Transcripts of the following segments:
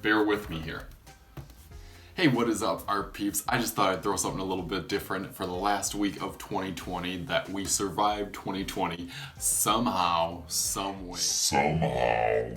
bear with me here. Hey, what is up, art peeps? I just thought I'd throw something a little bit different for the last week of 2020, that we survived 2020 somehow, some way.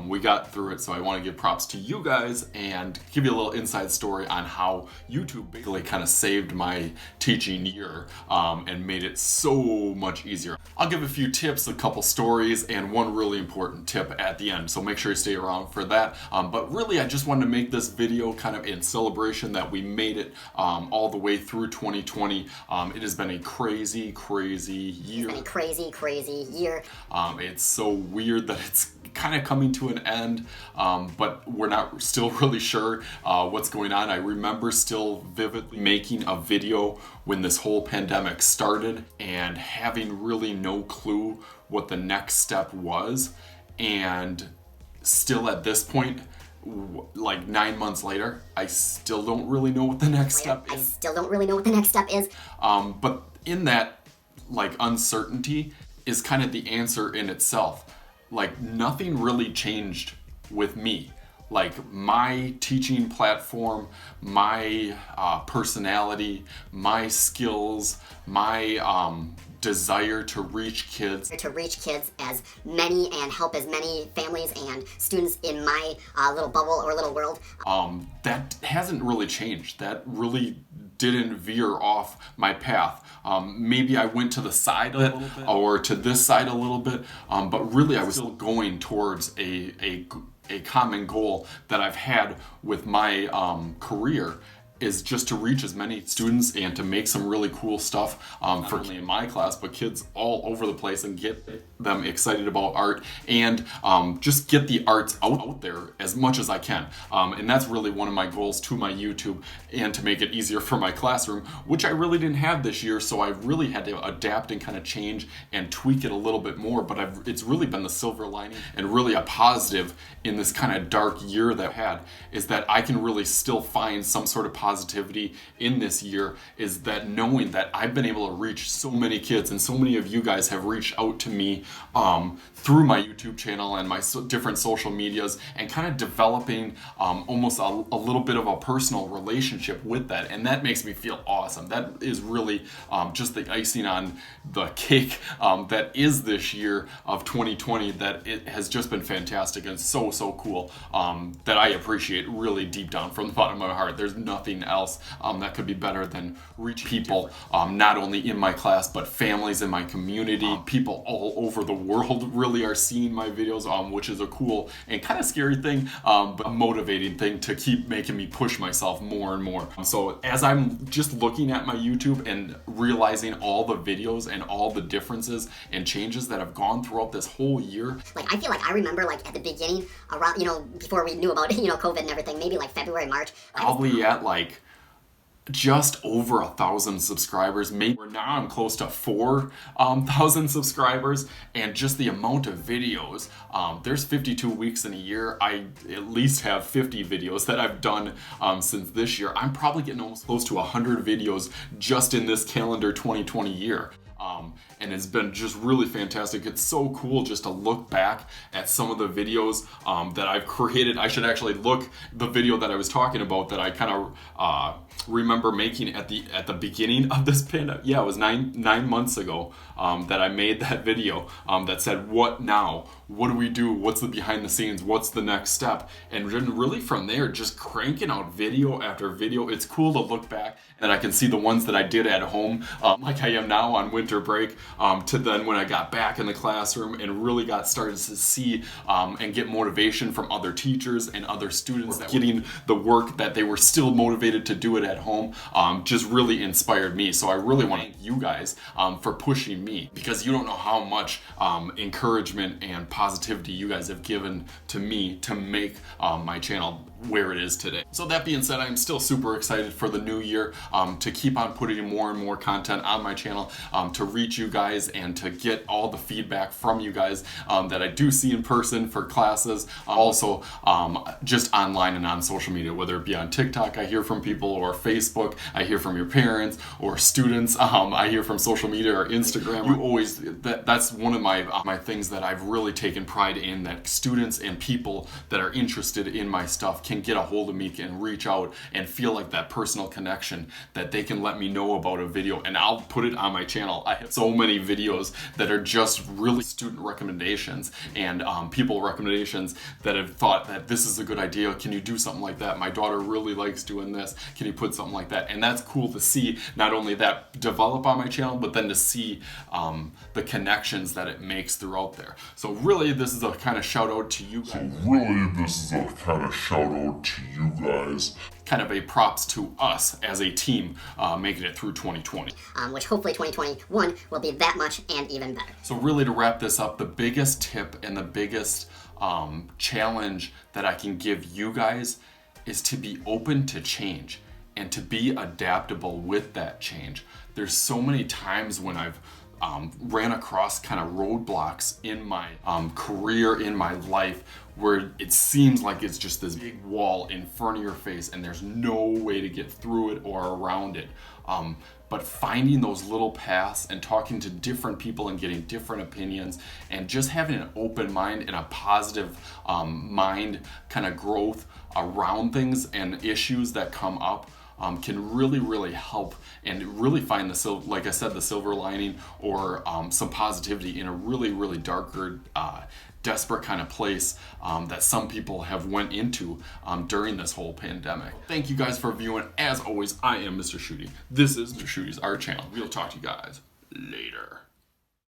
We got through it, so I want to give props to you guys and give you a little inside story on how YouTube basically kind of saved my teaching year and made it so much easier. I'll give a few tips, a couple stories, and one really important tip at the end, so make sure you stay around for that. But really, I just wanted to make this video kind of in celebration that we made it all the way through 2020. It has been a crazy year. It's so weird that it's kind of coming to an end, but we're not still really sure what's going on. I remember still vividly making a video when this whole pandemic started and having really no clue what the next step was, and still at this point, like 9 months later, I still don't really know what the next step is. But in that, like, uncertainty is kind of the answer in itself. Like, nothing really changed with me. Like, my teaching platform, my personality, my skills, my desire to reach kids as many and help as many families and students in my little bubble or little world. That hasn't really changed. That really didn't veer off my path. Maybe I went to the side a little bit or to this side a little bit, but really I was still going towards a common goal that I've had with my career, is just to reach as many students and to make some really cool stuff not only in my class, but kids all over the place, and get them excited about art, and just get the arts out there as much as I can. And that's really one of my goals to my YouTube, and to make it easier for my classroom, which I really didn't have this year, so I really had to adapt and kind of change and tweak it a little bit more. But it's really been the silver lining and really a positive in this kind of dark year that I've had, is that I can really still find some sort of positivity in this year, is that knowing that I've been able to reach so many kids, and so many of you guys have reached out to me through my YouTube channel and my different social medias, and kind of developing almost a little bit of a personal relationship with that, and that makes me feel awesome. That is really just the icing on the cake that is this year of 2020, that it has just been fantastic and so cool, that I appreciate really deep down from the bottom of my heart. There's nothing else that could be better than reach people, not only in my class, but families in my community. People all over the world really are seeing my videos, which is a cool and kind of scary thing, but a motivating thing to keep making me push myself more and more. So as I'm just looking at my YouTube and realizing all the videos and all the differences and changes that have gone throughout this whole year. Like, I feel like I remember, like, at the beginning, around, before we knew about, COVID and everything, maybe like February, March. Probably at like just over 1,000 subscribers. Maybe now I'm close to 4,000 subscribers, and just the amount of videos. There's 52 weeks in a year. I at least have 50 videos that I've done since this year. I'm probably getting almost close to 100 videos just in this calendar 2020 year. And it's been just really fantastic. It's so cool just to look back at some of the videos that I've created. I should actually look the video that I was talking about, that I kind of remember making at the beginning of this pandemic. Yeah, it was nine months ago that I made that video that said, what now? What do we do? What's the behind the scenes? What's the next step? And then really from there, just cranking out video after video. It's cool to look back and I can see the ones that I did at home, like I am now on winter break, to then when I got back in the classroom and really got started to see and get motivation from other teachers and other students that were getting the work that they were still motivated to do it at home, just really inspired me. So I really want to thank you guys for pushing me, because you don't know how much encouragement and positivity you guys have given to me to make my channel where it is today. So that being said, I'm still super excited for the new year, to keep on putting more and more content on my channel, to reach you guys and to get all the feedback from you guys that I do see in person for classes. Also, just online and on social media, whether it be on TikTok, I hear from people, or Facebook, I hear from your parents or students. I hear from social media or Instagram. You always, that's one of my things that I've really taken pride in, that students and people that are interested in my stuff can get a hold of me and reach out and feel like that personal connection, that they can let me know about a video and I'll put it on my channel. I have so many videos that are just really student recommendations and people recommendations that have thought that this is a good idea. Can you do something like that? My daughter really likes doing this. Can you put something like that? And that's cool to see, not only that develop on my channel, but then to see the connections that it makes throughout there. So really, this is a kind of shout out to you guys. Kind of a props to us as a team making it through 2020. Which hopefully 2021 will be that much and even better. So really, to wrap this up, the biggest tip and the biggest challenge that I can give you guys is to be open to change and to be adaptable with that change. There's so many times when I've ran across kind of roadblocks in my career, in my life, where it seems like it's just this big wall in front of your face and there's no way to get through it or around it. But finding those little paths and talking to different people and getting different opinions and just having an open mind and a positive mind kind of growth around things and issues that come up can really help and really find like I said, the silver lining or some positivity in a really darker, desperate kind of place that some people have went into during this whole pandemic. Thank you guys for viewing. As always, I am Mr. Shooty. This is Mr. Shooty's Art Channel. We'll talk to you guys later.